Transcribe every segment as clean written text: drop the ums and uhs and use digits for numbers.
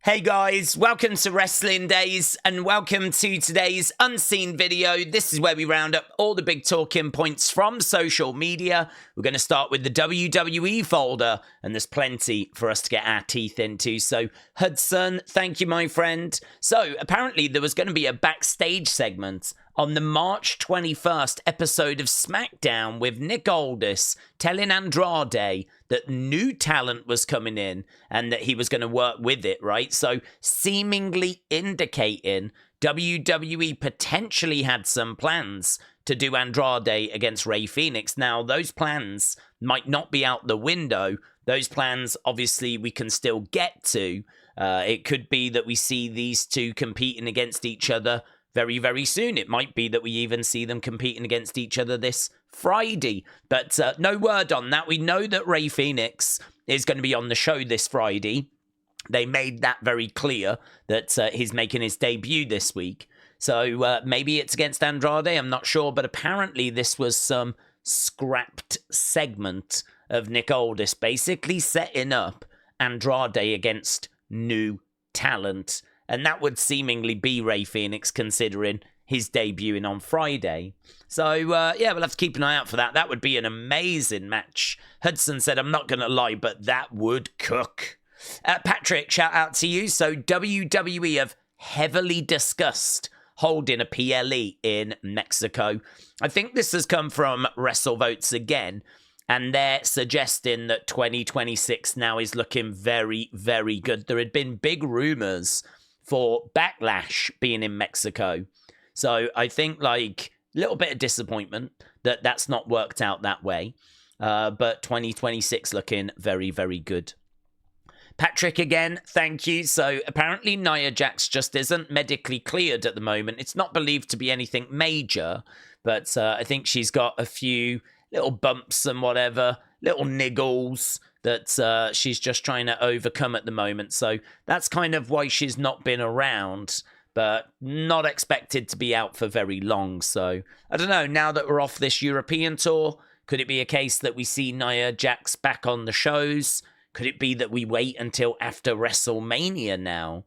Hey guys, welcome to Wrestling Days and welcome to today's unseen video. This is where we round up all the big talking points from social media. We're going to start with the WWE folder and there's plenty for us to get our teeth into. So Hudson, thank you my friend. So apparently there was going to be a backstage segment on the March 21st episode of Smackdown with Nick Aldis telling Andrade that new talent was coming in and that he was going to work with it, right? So seemingly indicating WWE potentially had some plans to do Andrade against Rey Fenix. Now, those plans might not be out the window. Those plans, obviously, we can still get to. It could be that we see these two competing against each other very, very soon. It might be that we even see them competing against each other this Friday. But no word on that. We know that Rey Fenix is going to be on the show this Friday. They made that very clear that he's making his debut this week. So maybe it's against Andrade. I'm not sure. But apparently this was some scrapped segment of Nick Aldis basically setting up Andrade against new talent. And that would seemingly be Rey Fenix, considering his debuting on Friday. So, yeah, we'll have to keep an eye out for that. That would be an amazing match. Hudson said, I'm not going to lie, but that would cook. Patrick, shout out to you. So, WWE have heavily discussed holding a PLE in Mexico. I think this has come from WrestleVotes again. And they're suggesting that 2026 now is looking very, very good. There had been big rumors for Backlash being in Mexico. So I think like a little bit of disappointment that that's not worked out that way. But 2026 looking very, very good. Patrick again, thank you. So apparently Nia Jax just isn't medically cleared at the moment. It's not believed to be anything major, but I think she's got a few little bumps and whatever, little niggles that she's just trying to overcome at the moment. So that's kind of why she's not been around, but not expected to be out for very long. So I don't know, now that we're off this European tour, could it be a case that we see Nia Jax back on the shows? Could it be that we wait until after WrestleMania now?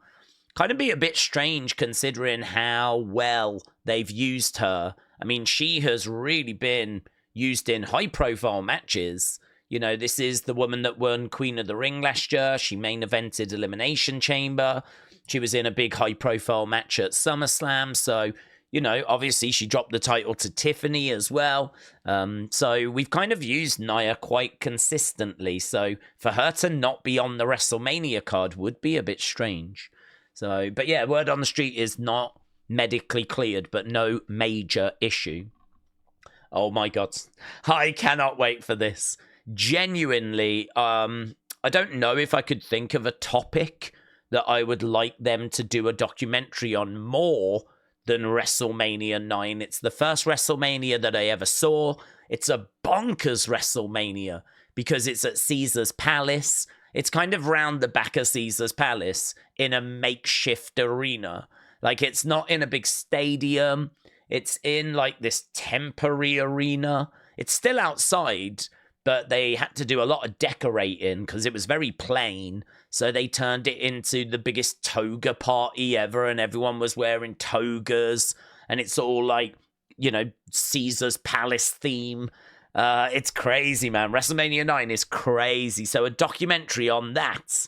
Kind of be a bit strange considering how well they've used her. I mean, she has really been used in high-profile matches. You know, this is the woman that won Queen of the Ring last year. She main evented Elimination Chamber. She was in a big high-profile match at SummerSlam. So, you know, obviously she dropped the title to Tiffany as well. So we've kind of used Nia quite consistently. So for her to not be on the WrestleMania card would be a bit strange. So, but yeah, word on the street is not medically cleared, but no major issue. Oh my God. I cannot wait for this. Genuinely, I don't know if I could think of a topic that I would like them to do a documentary on more than WrestleMania 9. It's the first WrestleMania that I ever saw. It's a bonkers WrestleMania because it's at Caesar's Palace. It's kind of round the back of Caesar's Palace in a makeshift arena. Like, it's not in a big stadium. It's in, like, this temporary arena. It's still outside, but they had to do a lot of decorating because it was very plain. So they turned it into the biggest toga party ever, and everyone was wearing togas. And it's all like, you know, Caesar's Palace theme. It's crazy, man. WrestleMania 9 is crazy. So a documentary on that,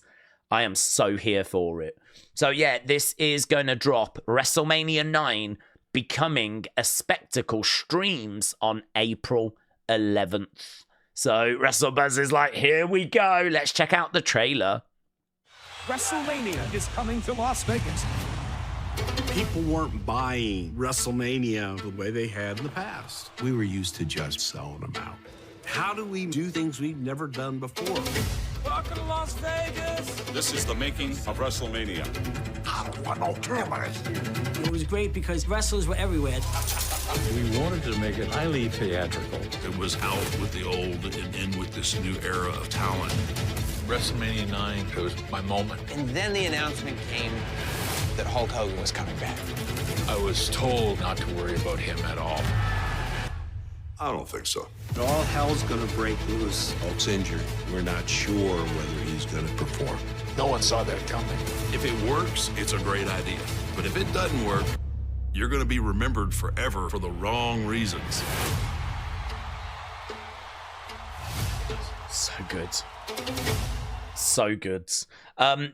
I am so here for it. So yeah, this is going to drop. WrestleMania 9 becoming a spectacle streams on April 11th. So WrestleBuzz is like, here we go. Let's check out the trailer. WrestleMania is coming to Las Vegas. People weren't buying WrestleMania the way they had in the past. We were used to just selling them out. How do we do things we've never done before? Welcome to Las Vegas. This is the making of WrestleMania. It was great because wrestlers were everywhere. We wanted to make it highly theatrical. It was out with the old and in with this new era of talent. WrestleMania 9, it was my moment. And then the announcement came that Hulk Hogan was coming back. I was told not to worry about him at all. I don't think so. All hell's gonna break loose. Hulk's injured. We're not sure whether he's gonna perform. No one saw that coming. If it works, it's a great idea. But if it doesn't work, you're going to be remembered forever for the wrong reasons. So good. So good.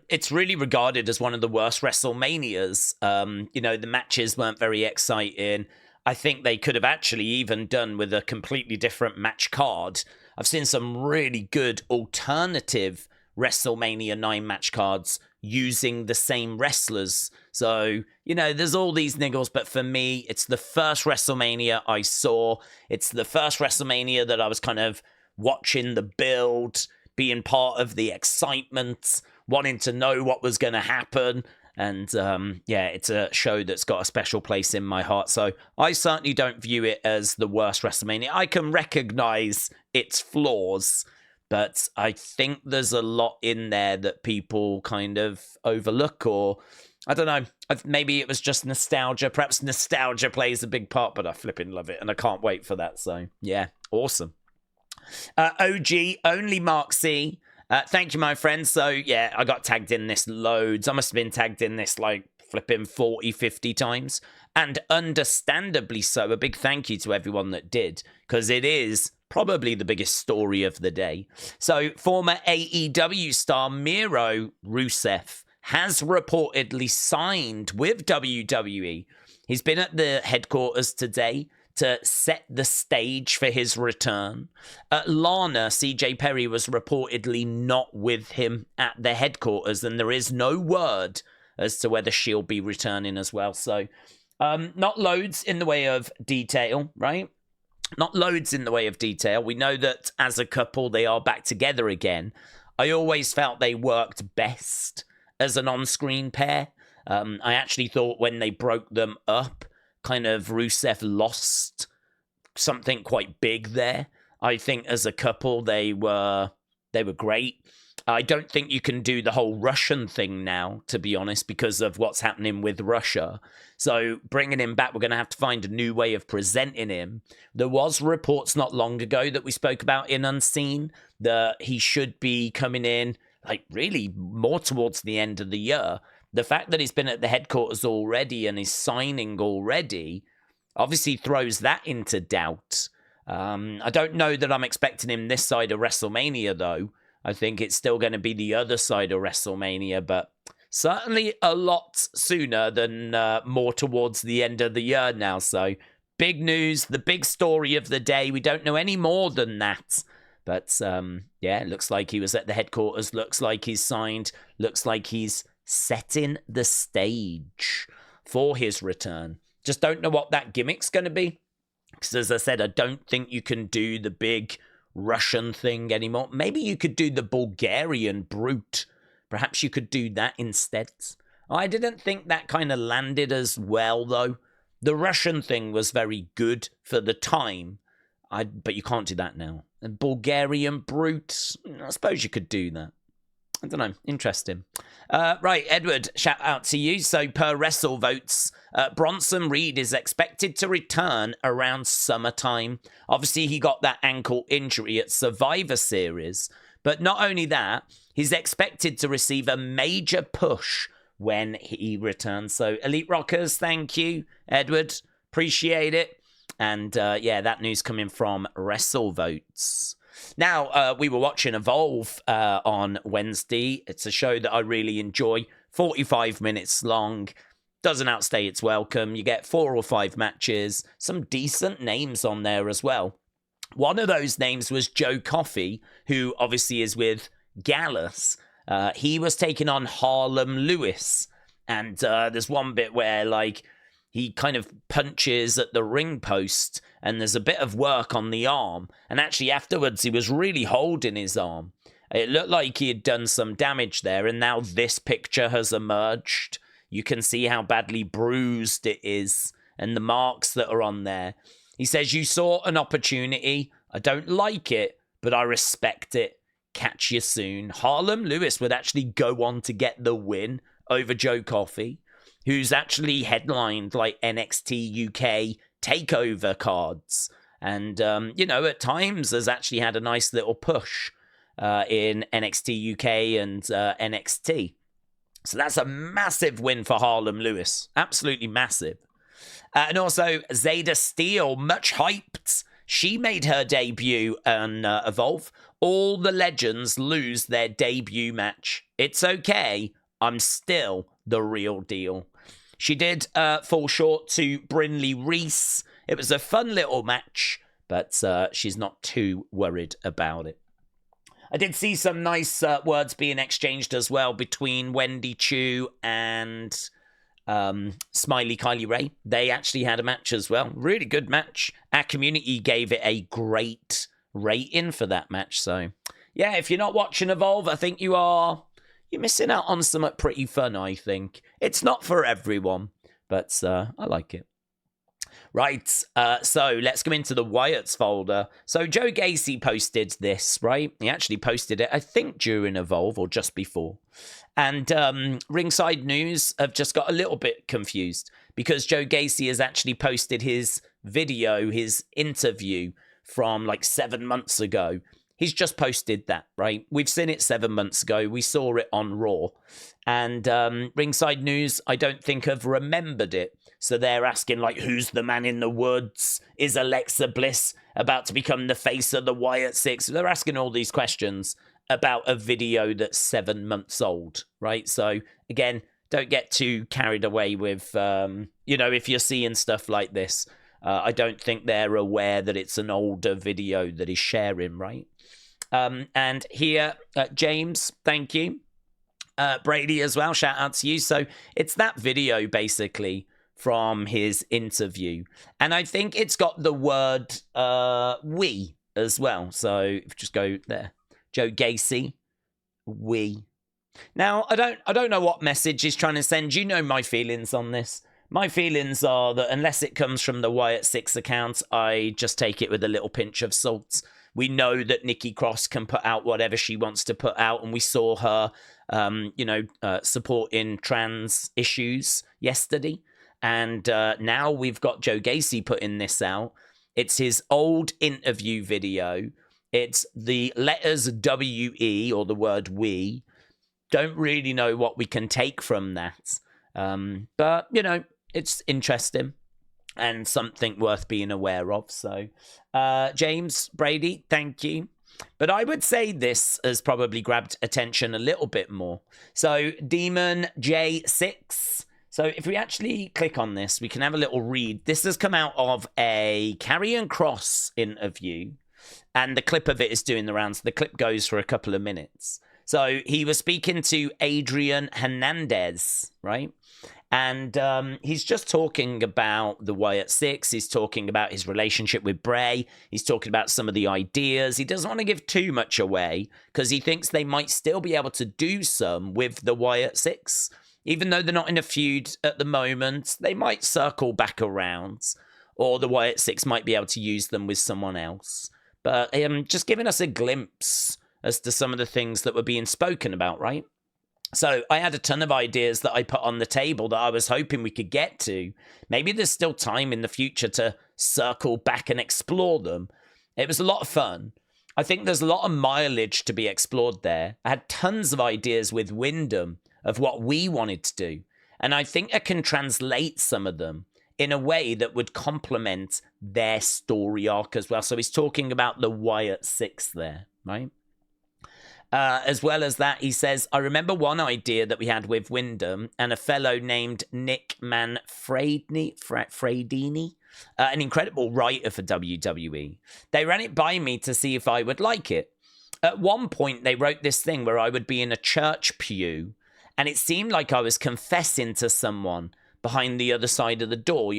It's really regarded as one of the worst WrestleManias. The matches weren't very exciting. I think they could have actually even done with a completely different match card. I've seen some really good alternative WrestleMania 9 match cards using the same wrestlers. So, there's all these niggles, but for me, it's the first WrestleMania I saw. It's the first WrestleMania that I was kind of watching the build, being part of the excitement, wanting to know what was going to happen. And it's a show that's got a special place in my heart. So I certainly don't view it as the worst WrestleMania. I can recognize its flaws, but I think there's a lot in there that people kind of overlook, or I don't know. Maybe it was just nostalgia. Perhaps nostalgia plays a big part, but I flipping love it, and I can't wait for that. So yeah, awesome. OG, only Mark C. Thank you, my friend. So, yeah, I got tagged in this loads. I must have been tagged in this like flipping 40, 50 times. And understandably so, a big thank you to everyone that did, because it is probably the biggest story of the day. So, former AEW star Miro Rusev has reportedly signed with WWE. He's been at the headquarters today to set the stage for his return. Lana, CJ Perry, was reportedly not with him at the headquarters, and there is no word as to whether she'll be returning as well. So, not loads in the way of detail, right? Not loads in the way of detail. We know that as a couple, they are back together again. I always felt they worked best as an on-screen pair. I actually thought when they broke them up, kind of Rusev lost something quite big there. I think as a couple, they were great. I don't think you can do the whole Russian thing now, to be honest, because of what's happening with Russia. So bringing him back, we're going to have to find a new way of presenting him. There was reports not long ago that we spoke about in Unseen that he should be coming in, like really more towards the end of the year. The fact that he's been at the headquarters already and is signing already obviously throws that into doubt. I don't know that I'm expecting him this side of WrestleMania, though. I think it's still going to be the other side of WrestleMania, but certainly a lot sooner than more towards the end of the year now. So big news, the big story of the day. We don't know any more than that. But it looks like he was at the headquarters. Looks like he's signed. Looks like he's setting the stage for his return. Just don't know what that gimmick's going to be. Because as I said, I don't think you can do the big Russian thing anymore. Maybe you could do the Bulgarian brute. Perhaps you could do that instead. I didn't think that kind of landed as well, though. The Russian thing was very good for the time. But you can't do that now. And Bulgarian brute, I suppose you could do that. I don't know. Interesting. Right, Edward, shout out to you. So per Wrestle Votes, Bronson Reed is expected to return around summertime. Obviously, he got that ankle injury at Survivor Series. But not only that, he's expected to receive a major push when he returns. So Elite Rockers, thank you, Edward. Appreciate it. And that news coming from Wrestle Votes. Now, we were watching Evolve on Wednesday. It's a show that I really enjoy. 45 minutes long. Doesn't outstay its welcome. You get 4 or 5 matches. Some decent names on there as well. One of those names was Joe Coffey, who obviously is with Gallus. He was taking on Harlem Lewis. And there's one bit where, like, he kind of punches at the ring post and there's a bit of work on the arm. And actually afterwards, he was really holding his arm. It looked like he had done some damage there. And now this picture has emerged. You can see how badly bruised it is and the marks that are on there. He says, "You saw an opportunity. I don't like it, but I respect it. Catch you soon." Harlem Lewis would actually go on to get the win over Joe Coffey, who's actually headlined like NXT UK takeover cards. And, at times has actually had a nice little push. in NXT UK and NXT. So that's a massive win for Harlem Lewis. Absolutely massive. And also, Zayda Steel, much hyped. She made her debut on Evolve. All the legends lose their debut match. It's okay. I'm still the real deal. She did fall short to Brinley Reese. It was a fun little match, but she's not too worried about it. I did see some nice words being exchanged as well between Wendy Chu and Smiley Kylie Ray. They actually had a match as well. Really good match. Our community gave it a great rating for that match. So, yeah, if you're not watching Evolve, I think you're missing out on something pretty fun, I think. It's not for everyone, but I like it. Right, so let's go into the Wyatt's folder. So Joe Gacy posted this, right? He actually posted it, I think, during Evolve or just before. And Ringside News have just got a little bit confused because Joe Gacy has actually posted his video, his interview from like 7 months ago. He's just posted that, right? We've seen it 7 months ago. We saw it on Raw. And Ringside News, I don't think, have remembered it. So they're asking, like, who's the man in the woods? Is Alexa Bliss about to become the face of the Wyatt Six? They're asking all these questions about a video that's 7 months old, right? So, again, don't get too carried away with, if you're seeing stuff like this. I don't think they're aware that it's an older video that he's sharing, right? And here, James, thank you. Brady as well, shout out to you. So it's that video, basically, from his interview. And I think it's got the word we as well. So if you just go there. Joe Gacy, we. Now, I don't know what message he's trying to send. You know my feelings on this. My feelings are that unless it comes from the Wyatt Six account, I just take it with a little pinch of salt. We know that Nikki Cross can put out whatever she wants to put out, and we saw her, supporting trans issues yesterday. And now we've got Joe Gacy putting this out. It's his old interview video. It's the letters WE or the word we. Don't really know what we can take from that. But, it's interesting and something worth being aware of. So, James, Brady, thank you. But I would say this has probably grabbed attention a little bit more. So, Demon J6. So if we actually click on this, we can have a little read. This has come out of a Karrion Kross interview, and the clip of it is doing the rounds. The clip goes for a couple of minutes. So he was speaking to Adrian Hernandez, right? And he's just talking about the Wyatt Six. He's talking about his relationship with Bray. He's talking about some of the ideas. He doesn't want to give too much away because he thinks they might still be able to do some with the Wyatt Six. Even though they're not in a feud at the moment, they might circle back around, or the Wyatt Six might be able to use them with someone else. But just giving us a glimpse as to some of the things that were being spoken about, right? So I had a ton of ideas that I put on the table that I was hoping we could get to. Maybe there's still time in the future to circle back and explore them. It was a lot of fun. I think there's a lot of mileage to be explored there. I had tons of ideas with Wyndham of what we wanted to do. And I think I can translate some of them in a way that would complement their story arc as well. So he's talking about the Wyatt Six there, right? As well as that, he says, I remember one idea that we had with Wyndham and a fellow named Nick Manfredini, an incredible writer for WWE. They ran it by me to see if I would like it. At one point, they wrote this thing where I would be in a church pew, and it seemed like I was confessing to someone behind the other side of the door,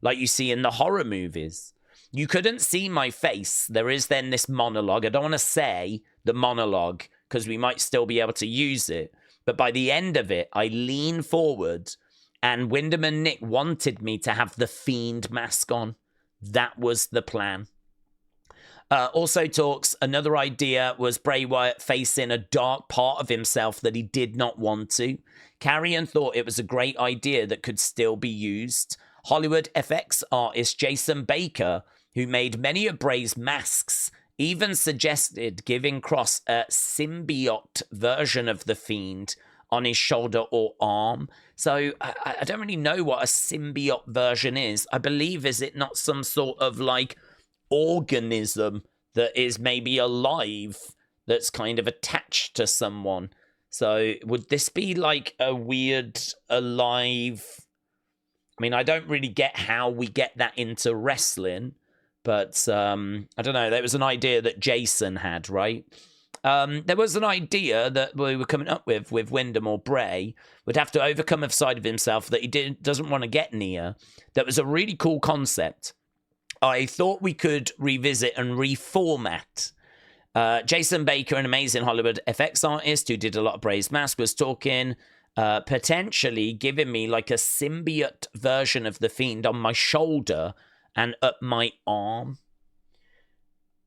like you see in the horror movies. You couldn't see my face. There is then this monologue. I don't want to say the monologue because we might still be able to use it. But by the end of it, I lean forward and Wyndham and Nick wanted me to have the Fiend mask on. That was the plan. Also talks, another idea was Bray Wyatt facing a dark part of himself that he did not want to. Karrion thought it was a great idea that could still be used. Hollywood FX artist Jason Baker, who made many of Bray's masks, even suggested giving Kross a symbiote version of the Fiend on his shoulder or arm. So I don't really know what a symbiote version is. I believe, is it not some sort of like organism that is maybe alive that's kind of attached to someone? So would this be like a weird alive... I mean, I don't really get how we get that into wrestling, but I don't know. There was an idea that Jason had, right? There was an idea that we were coming up with Wyndham or Bray would have to overcome a side of himself that he doesn't want to get Nia. That was a really cool concept. I thought we could revisit and reformat. Jason Baker, an amazing Hollywood FX artist who did a lot of Bray's Mask, was talking potentially giving me like a symbiote version of the Fiend on my shoulder and up my arm.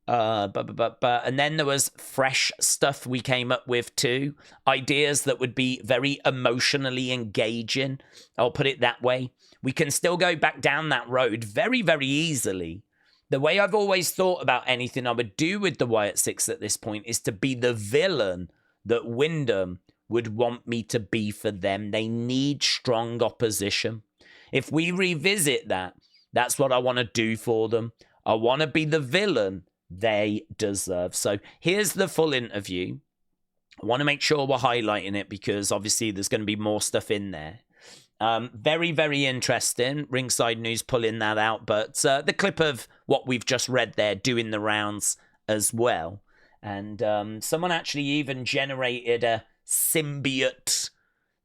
And then there was fresh stuff we came up with too. Ideas that would be very emotionally engaging. I'll put it that way. We can still go back down that road very, very easily. The way I've always thought about anything I would do with the Wyatt Six at this point is to be the villain that Wyndham would want me to be for them. They need strong opposition. If we revisit that, that's what I want to do for them. I want to be the villain they deserve. So here's the full interview. I want to make sure we're highlighting it because obviously there's going to be more stuff in there. Very, very interesting. Ringside News pulling that out, but the clip of what we've just read there doing the rounds as well. And someone actually even generated a symbiote.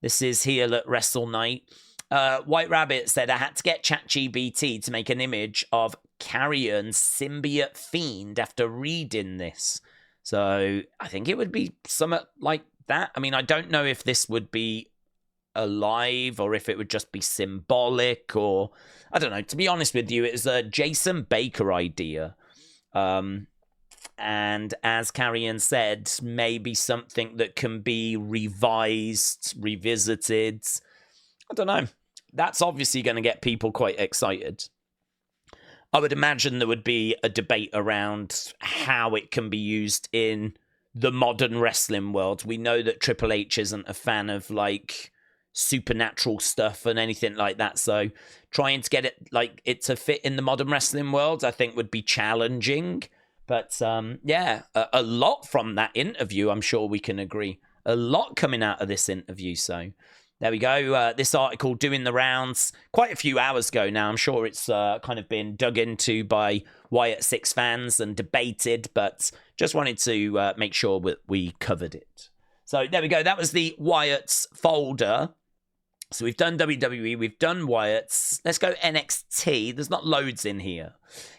This is here at Wrestle Night. White Rabbit said, I had to get ChatGPT to make an image of Karrion's Symbiote Fiend after reading this. So I think it would be something like that. I mean, I don't know if this would be alive or if it would just be symbolic or... I don't know. To be honest with you, it was a Jason Baker idea. And as Karrion said, maybe something that can be revised, revisited. I don't know. That's obviously going to get people quite excited. I would imagine there would be a debate around how it can be used in the modern wrestling world. We know that Triple H isn't a fan of, like, supernatural stuff and anything like that. So trying to get it to fit in the modern wrestling world, I think would be challenging. But, yeah, a lot from that interview, I'm sure we can agree. A lot coming out of this interview, so... There we go. This article doing the rounds quite a few hours ago now. I'm sure it's kind of been dug into by Wyatt Six fans and debated, but just wanted to make sure we covered it. So there we go. That was the Wyatt's folder. So we've done WWE, we've done Wyatt's. Let's go NXT. There's not loads in here.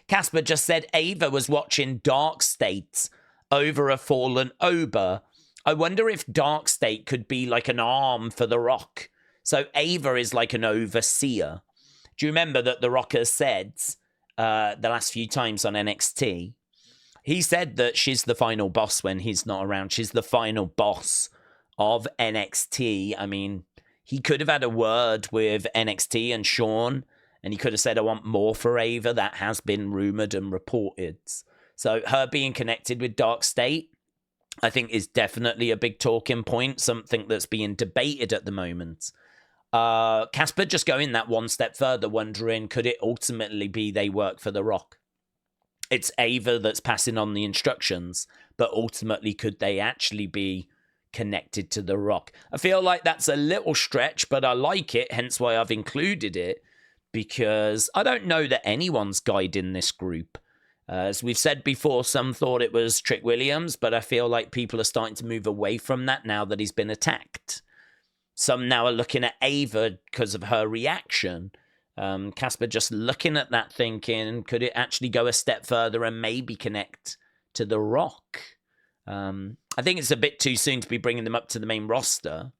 Casper just said Ava was watching Dark State over a fallen Oba. I wonder if Dark State could be like an arm for The Rock. So Ava is like an overseer. Do you remember that The Rock has said the last few times on NXT? He said that she's the final boss when he's not around. She's the final boss of NXT. I mean, he could have had a word with NXT and Shawn, and he could have said, I want more for Ava. That has been rumored and reported. So her being connected with Dark State, I think is definitely a big talking point, something that's being debated at the moment. Casper just going that one step further, wondering, could it ultimately be they work for The Rock? It's Ava that's passing on the instructions, but ultimately could they actually be connected to The Rock? I feel like that's a little stretch, but I like it, hence why I've included it, because I don't know that anyone's guiding this group. As we've said before, some thought it was Trick Williams, but I feel like people are starting to move away from that now that he's been attacked. Some now are looking at Ava because of her reaction. Casper just looking at that thinking, could it actually go a step further and maybe connect to The Rock? I think it's a bit too soon to be bringing them up to the main roster,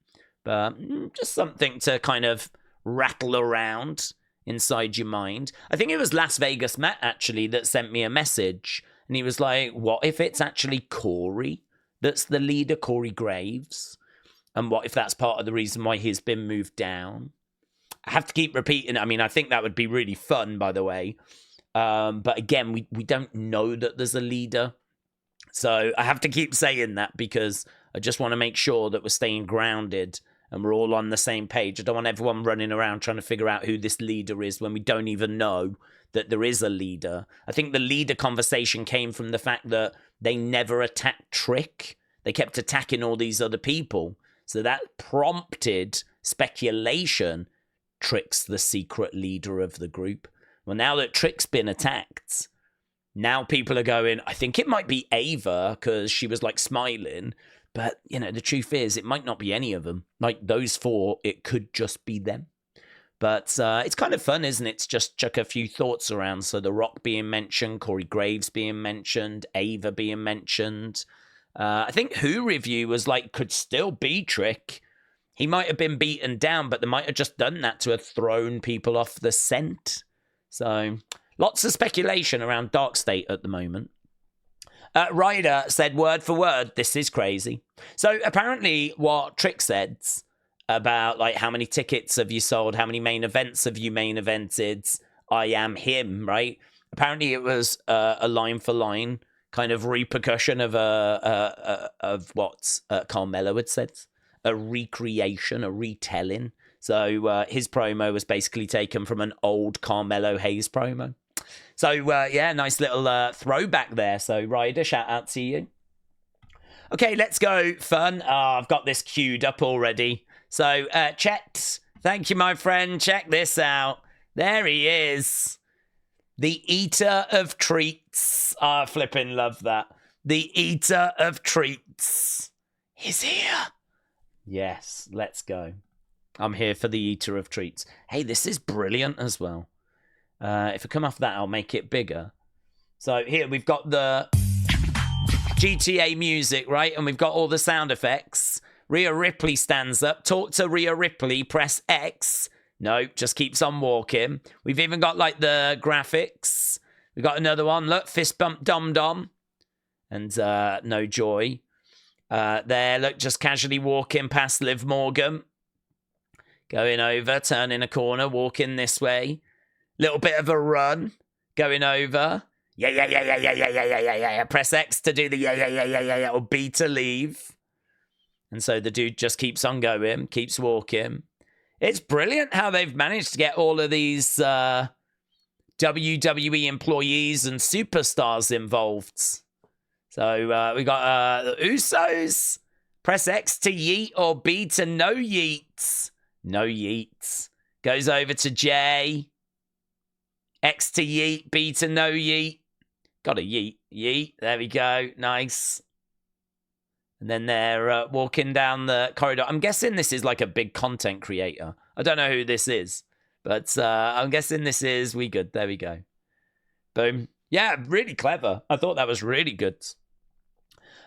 but just something to kind of rattle around inside your mind. I think it was Las Vegas Matt, actually, that sent me a message. And he was like, what if it's actually Corey that's the leader, Corey Graves? And what if that's part of the reason why he's been moved down? I have to keep repeating. I mean, I think that would be really fun, by the way. But again, we don't know that there's a leader So I have to keep saying that because I just want to make sure that we're staying grounded and we're all on the same page. I don't want everyone running around trying to figure out who this leader is when we don't even know that there is a leader. I think the leader conversation came from the fact that they never attacked Trick. They kept attacking all these other people. So that prompted speculation. Trick's the secret leader of the group. Well, now that Trick's been attacked, now people are going, I think it might be Ava because she was like smiling. But, you know, the truth is it might not be any of them. Like those four, it could just be them. But it's kind of fun, isn't it? To just chuck a few thoughts around. So The Rock being mentioned, Corey Graves being mentioned, Ava being mentioned. I think Who Review was like, could still be Trick. He might have been beaten down, but they might have just done that to have thrown people off the scent. So lots of speculation around Dark State at the moment. Ryder said, word for word, this is crazy. So apparently what Trick said about like how many tickets have you sold, how many main events have you main evented, I am him, right? Apparently it was a line for line kind of repercussion of what Carmelo had said, a recreation, a retelling. So his promo was basically taken from an old Carmelo Hayes promo. So yeah, nice little throwback there. So Ryder, shout out to you. Okay, let's go fun. I've got this queued up already. So, Chet, thank you, my friend. Check this out. There he is. The Eater of Treats. I flipping love that. The Eater of Treats is here. Yes, let's go. I'm here for the Eater of Treats. Hey, this is brilliant as well. If I come off that, I'll make it bigger. So here we've got the GTA music, right? And we've got all the sound effects. Rhea Ripley stands up. Talk to Rhea Ripley. Press X. No, just keeps on walking. We've even got like the graphics. We've got another one. Look, fist bump Dom Dom. And no joy. There, look, just casually walking past Liv Morgan. Going over, turning a corner, walking this way. Little bit of a run. Going over. Yeah. Press X to do the yeah. Or B to leave. And so the dude just keeps on going, keeps walking. It's brilliant how they've managed to get all of these WWE employees and superstars involved. So we got the Usos. Press X to yeet or B to no yeets. No yeets. Goes over to J. X to yeet, B to no yeet. Got a yeet. Yeet. There we go. Nice. And then they're walking down the corridor. I'm guessing this is like a big content creator. I don't know who this is, but I'm guessing this is We Good. There we go. Boom. Yeah, really clever. I thought that was really good.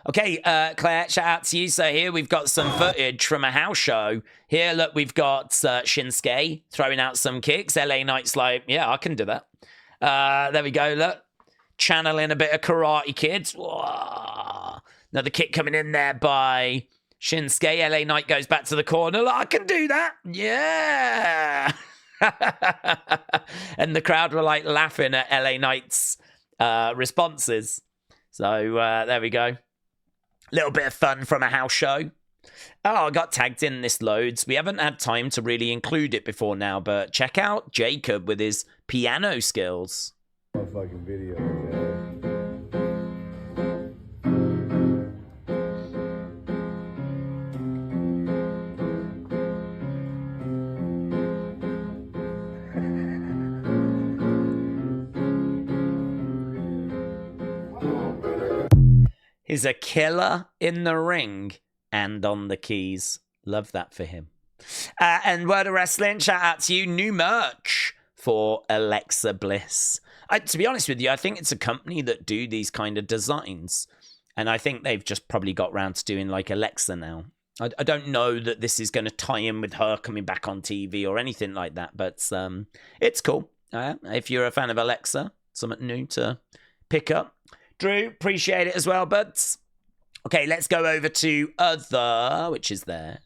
Okay, Claire, shout out to you. So here we've got some footage from a house show. Here, look, we've got Shinsuke throwing out some kicks. LA Knight's like, yeah, I can do that. There we go, look. Channeling a bit of Karate Kids. Whoa. Another kick coming in there by Shinsuke. LA Knight goes back to the corner. Look, I can do that. Yeah. And the crowd were like laughing at LA Knight's responses. So there we go. Little bit of fun from a house show. Oh, I got tagged in this loads. We haven't had time to really include it before now, but check out Jacob with his piano skills. Fucking video, man. He's a killer in the ring and on the keys. Love that for him. And Word of Wrestling, shout out to you. New merch for Alexa Bliss. To be honest with you, I think it's a company that do these kind of designs. And I think they've just probably got round to doing like Alexa now. I don't know that this is going to tie in with her coming back on TV or anything like that. But it's cool. If you're a fan of Alexa, something new to pick up. Drew, appreciate it as well, buds. Okay, let's go over to other, which is there.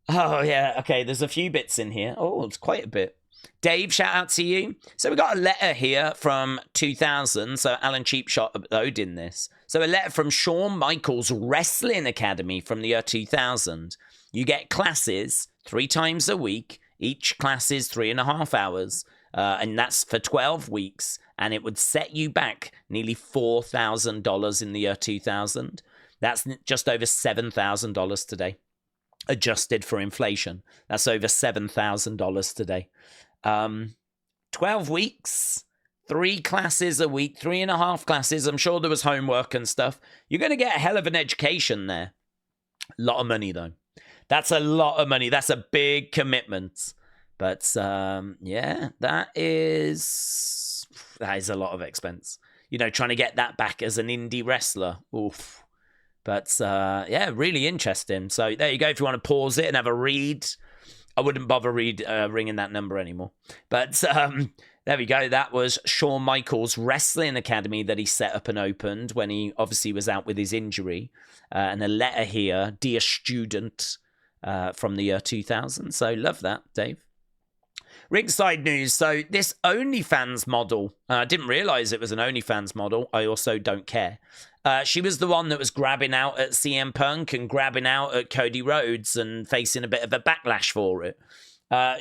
Oh, yeah. Okay, there's a few bits in here. Oh, it's quite a bit. Dave, shout out to you. So we got a letter here from 2000. So Alan Cheapshot uploading this. So a letter from Shawn Michaels Wrestling Academy from the year 2000. You get classes 3 times a week. Each class is 3.5 hours. And that's for 12 weeks. And it would set you back nearly $4,000 in the year 2000. That's just over $7,000 today. Adjusted for inflation. That's over $7,000 today. 12 weeks, 3 classes a week, 3.5 classes. I'm sure there was homework and stuff. You're going to get a hell of an education there. A lot of money, though. That's a lot of money. That's a big commitment. But, yeah, that is a lot of expense. You know, trying to get that back as an indie wrestler. Oof. But, yeah, really interesting. So there you go. If you want to pause it and have a read, I wouldn't bother ringing that number anymore. But there we go. That was Shawn Michaels Wrestling Academy that he set up and opened when he obviously was out with his injury. And a letter here, dear student, from the year 2000. So love that, Dave. Ringside news. So this OnlyFans model, I didn't realize it was an OnlyFans model. I also don't care. She was the one that was grabbing out at CM Punk and grabbing out at Cody Rhodes and facing a bit of a backlash for it.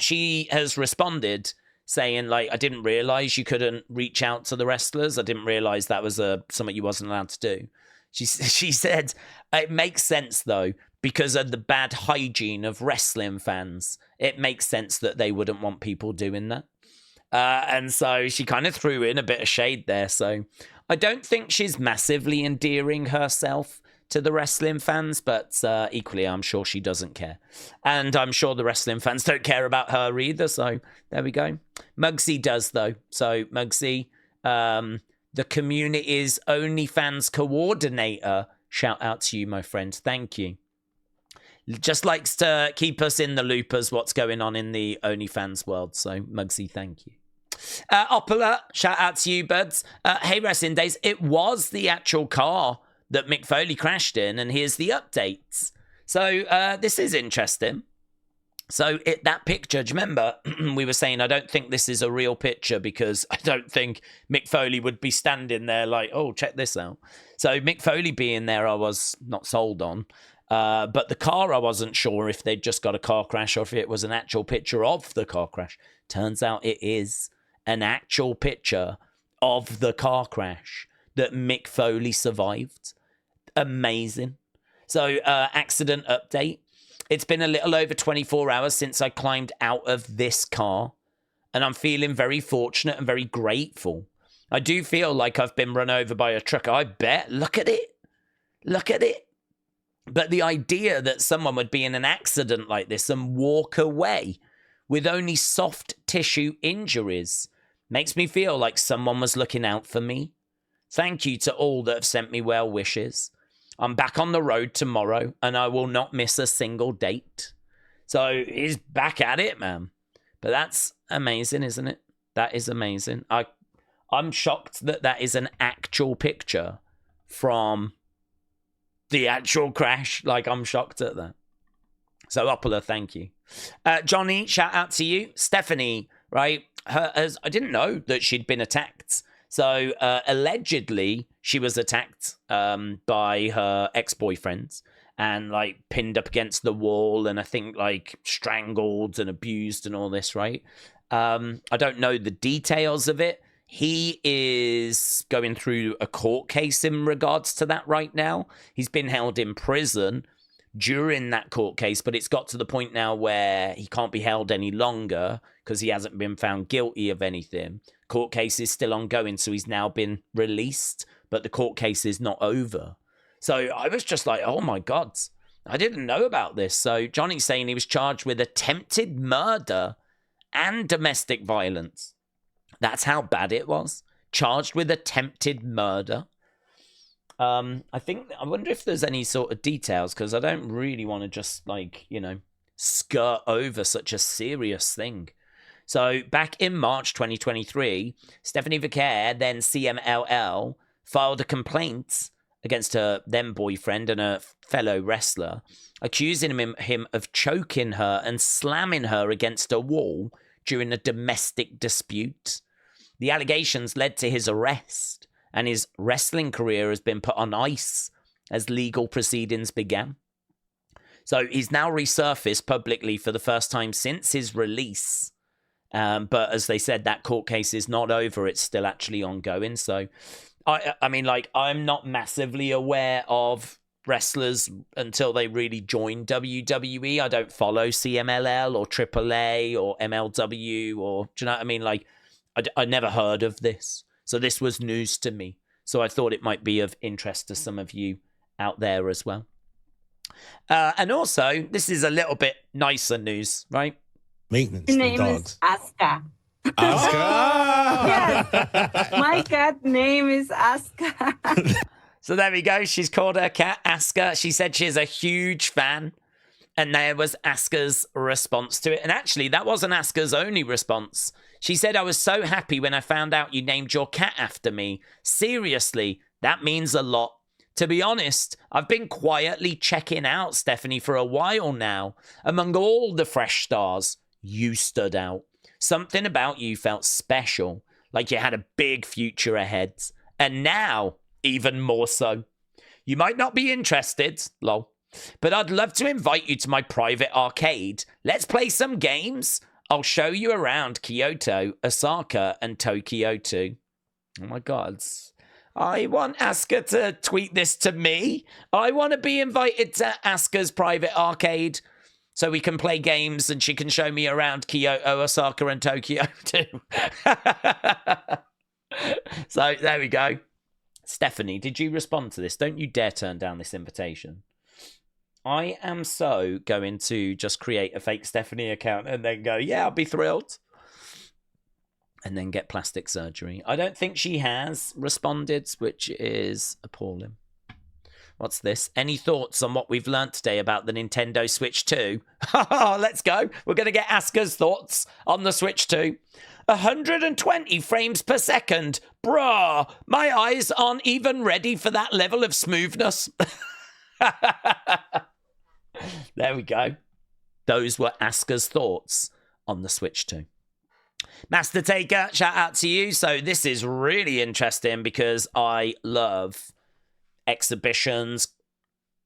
She has responded saying, like, I didn't realize you couldn't reach out to the wrestlers. I didn't realize that was something you wasn't allowed to do. She said, it makes sense, though, because of the bad hygiene of wrestling fans. It makes sense that they wouldn't want people doing that. And so she kind of threw in a bit of shade there. So I don't think she's massively endearing herself to the wrestling fans, but equally, I'm sure she doesn't care. And I'm sure the wrestling fans don't care about her either. So there we go. Muggsy does, though. So Muggsy, the community's OnlyFans coordinator, shout out to you, my friend. Thank you. Just likes to keep us in the loop as what's going on in the OnlyFans world. So Muggsy, thank you. Opala, shout out to you, buds. Hey, Wrestling Days. It was the actual car that Mick Foley crashed in, and here's the updates. So this is interesting. So that picture, do you remember we were saying, I don't think this is a real picture because I don't think Mick Foley would be standing there like, oh, check this out. So Mick Foley being there, I was not sold on. But the car, I wasn't sure if they'd just got a car crash or if it was an actual picture of the car crash. Turns out it is an actual picture of the car crash that Mick Foley survived. Amazing. So, accident update. It's been a little over 24 hours since I climbed out of this car, and I'm feeling very fortunate and very grateful. I do feel like I've been run over by a truck. I bet. Look at it. Look at it. But the idea that someone would be in an accident like this and walk away with only soft tissue injuries makes me feel like someone was looking out for me. Thank you to all that have sent me well wishes. I'm back on the road tomorrow and I will not miss a single date. So he's back at it, man. But that's amazing, isn't it? That is amazing. I'm shocked that that is an actual picture from the actual crash. Like, I'm shocked at that. So, Opala, thank you. Johnny, shout out to you. Stephanie, right? I didn't know that she'd been attacked. So, allegedly, she was attacked by her ex-boyfriends and, like, pinned up against the wall and I think, like, strangled and abused and all this, right? I don't know the details of it. He is going through a court case in regards to that right now. He's been held in prison during that court case, but it's got to the point now where he can't be held any longer because he hasn't been found guilty of anything. Court case is still ongoing, so he's now been released, but the court case is not over. So I was just like, oh my God, I didn't know about this. So Johnny's saying he was charged with attempted murder and domestic violence. That's how bad it was. Charged with attempted murder. I wonder if there's any sort of details, because I don't really want to just, like, you know, skirt over such a serious thing. So back in March 2023, Stephanie Vaquer, then CMLL, filed a complaint against her then boyfriend and a fellow wrestler, accusing him of choking her and slamming her against a wall during a domestic dispute. The allegations led to his arrest, and his wrestling career has been put on ice as legal proceedings began. So he's now resurfaced publicly for the first time since his release. But as they said, that court case is not over. It's still actually ongoing. So, I mean, like, I'm not massively aware of wrestlers until they really join WWE. I don't follow CMLL or AAA or MLW or, do you know what I mean? Like, I never heard of this. So this was news to me. So I thought it might be of interest to some of you out there as well. And also, this is a little bit nicer news, right? Maintenance. Her name is Asuka. Asuka! Yes. My cat name is Asuka. So there we go. She's called her cat Asuka. She said she's a huge fan. And there was Asuka's response to it. And actually, that wasn't Asuka's only response. She said, I was so happy when I found out you named your cat after me. Seriously, that means a lot. To be honest, I've been quietly checking out Stephanie for a while now. Among all the fresh stars, you stood out. Something about you felt special, like you had a big future ahead. And now, even more so. You might not be interested, lol, but I'd love to invite you to my private arcade. Let's play some games. I'll show you around Kyoto, Osaka, and Tokyo too. Oh my God. I want Asuka to tweet this to me. I want to be invited to Asuka's private arcade so we can play games and she can show me around Kyoto, Osaka, and Tokyo too. So there we go. Stephanie, did you respond to this? Don't you dare turn down this invitation. I am so going to just create a fake Stephanie account and then go, yeah, I'll be thrilled. And then get plastic surgery. I don't think she has responded, which is appalling. What's this? Any thoughts on what we've learnt today about the Nintendo Switch 2? Let's go. We're going to get Asuka's thoughts on the Switch 2. 120 frames per second. Bruh, my eyes aren't even ready for that level of smoothness. There we go. Those were Asuka's thoughts on the Switch 2. Master Taker, shout out to you. So this is really interesting because I love exhibitions,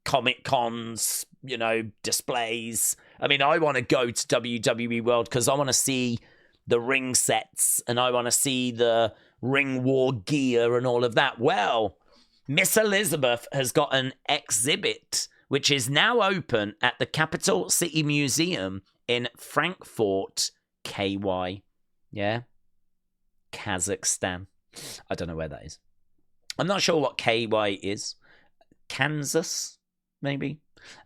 Comic Cons, you know, displays. I mean, I want to go to WWE World because I want to see the ring sets and I want to see the ring war gear and all of that. Well, Miss Elizabeth has got an exhibit which is now open at the Capital City Museum in Frankfurt, KY. Yeah? Kazakhstan. I don't know where that is. I'm not sure what KY is. Kansas, maybe?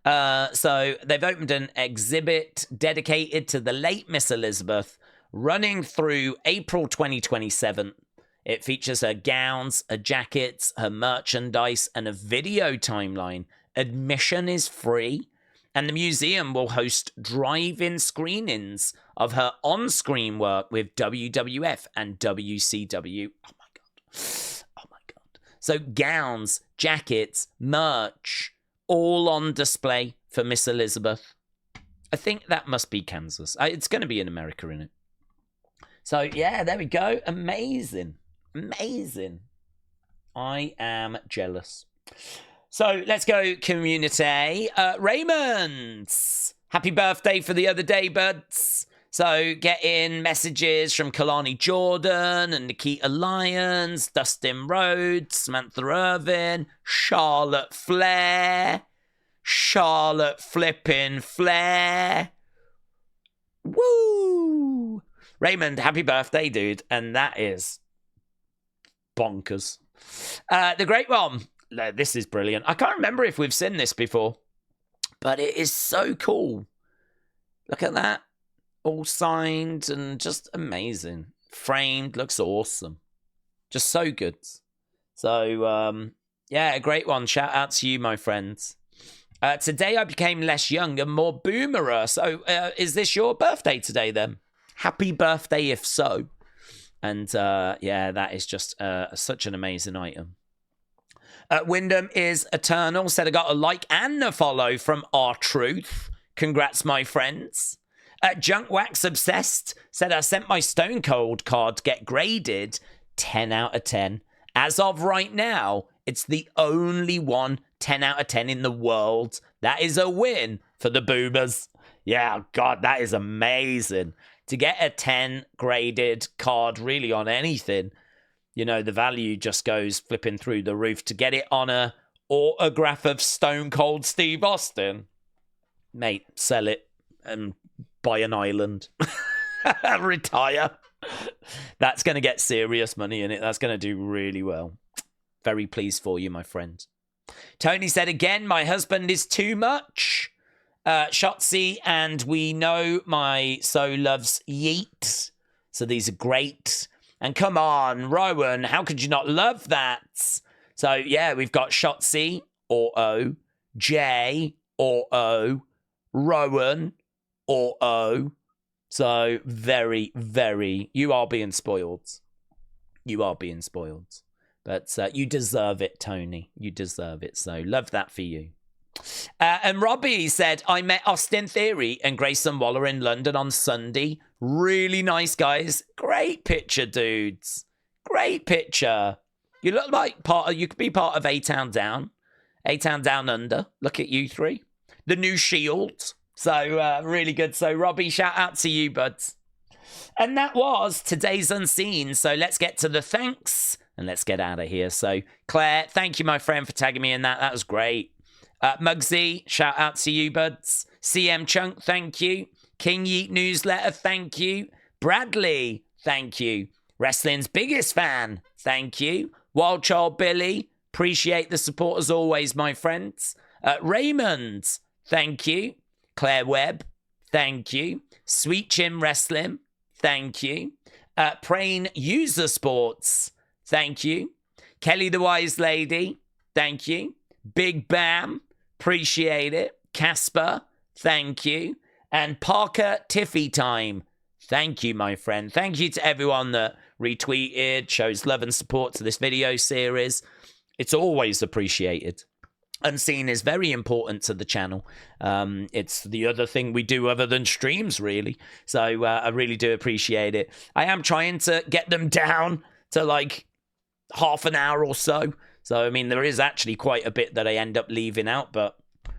So they've opened an exhibit dedicated to the late Miss Elizabeth running through April 2027. It features her gowns, her jackets, her merchandise, and a video timeline. Admission is free. And the museum will host drive-in screenings of her on-screen work with WWF and WCW. Oh, my God. Oh, my God. So gowns, jackets, merch, all on display for Miss Elizabeth. I think that must be Kansas. It's going to be in America, innit? So, yeah, there we go. Amazing. Amazing. I am jealous. So let's go, community. Raymond, happy birthday for the other day, buds. So getting messages from Kalani Jordan and Nikita Lyons, Dustin Rhodes, Samantha Irvin, Charlotte Flair, Charlotte flipping Flair. Woo! Raymond, happy birthday, dude. And that is bonkers. The great one. This is brilliant. I can't remember if we've seen this before, but it is so cool. Look at that. All signed and just amazing. Framed, looks awesome. Just so good. So, yeah, a great one. Shout out to you, my friends. Today I became less young and more boomerer. So, is this your birthday today then? Happy birthday if so. And, yeah, that is just such an amazing item. Wyndham is eternal. Said I got a like and a follow from R-Truth. Congrats, my friends. Junk Wax Obsessed said, I sent my Stone Cold card to get graded 10 out of 10. As of right now, it's the only one 10 out of 10 in the world. That is a win for the Boomers. Yeah, God, that is amazing. To get a 10 graded card really on anything, you know, the value just goes flipping through the roof. To get it on a autograph of Stone Cold Steve Austin, mate, sell it and buy an island. Retire. That's going to get serious money in it. That's going to do really well. Very pleased for you, my friend. Tony said, again, my husband is too much. Shotzi, and we know my so loves Yeet. So these are great. And come on, Rowan, how could you not love that? So, yeah, we've got Shotzi, or O, Jay, or O, Rowan, or O. So, very, very, you are being spoiled. You are being spoiled. But you deserve it, Tony. You deserve it. So, love that for you. And Robbie said, I met Austin Theory and Grayson Waller in London on Sunday. Really nice guys. Great picture, dudes. Great picture. You look like you could be part of A-Town Down. A-Town Down Under. Look at you three. The new Shield. So, really good. So, Robbie, shout out to you, buds. And that was today's Unseen. So, let's get to the thanks and let's get out of here. So, Claire, thank you, my friend, for tagging me in that. That was great. Muggsy, shout out to you, buds. CM Chunk, thank you. King Yeet Newsletter, thank you. Bradley, thank you. Wrestling's biggest fan, thank you. Wild Child Billy, appreciate the support as always, my friends. Raymond, thank you. Claire Webb, thank you. Sweet Chim Wrestling, thank you. Prain User Sports, thank you. Kelly the Wise Lady, thank you. Big Bam, appreciate it. Casper, thank you. And Parker Tiffy Time, thank you, my friend. Thank you to everyone that retweeted, shows love and support to this video series. It's always appreciated. Unseen is very important to the channel. It's the other thing we do other than streams, really. So I really do appreciate it. I am trying to get them down to like half an hour or so. So, I mean, there is actually quite a bit that I end up leaving out, but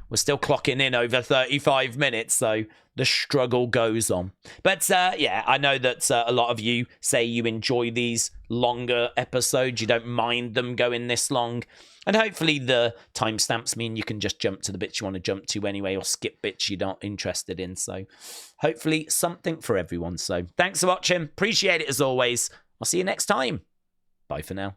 we're still clocking in over 35 minutes, so the struggle goes on. But, yeah, I know that a lot of you say you enjoy these longer episodes. You don't mind them going this long. And hopefully the timestamps mean you can just jump to the bits you want to jump to anyway, or skip bits you're not interested in. So, hopefully something for everyone. So, thanks for watching. Appreciate it as always. I'll see you next time. Bye for now.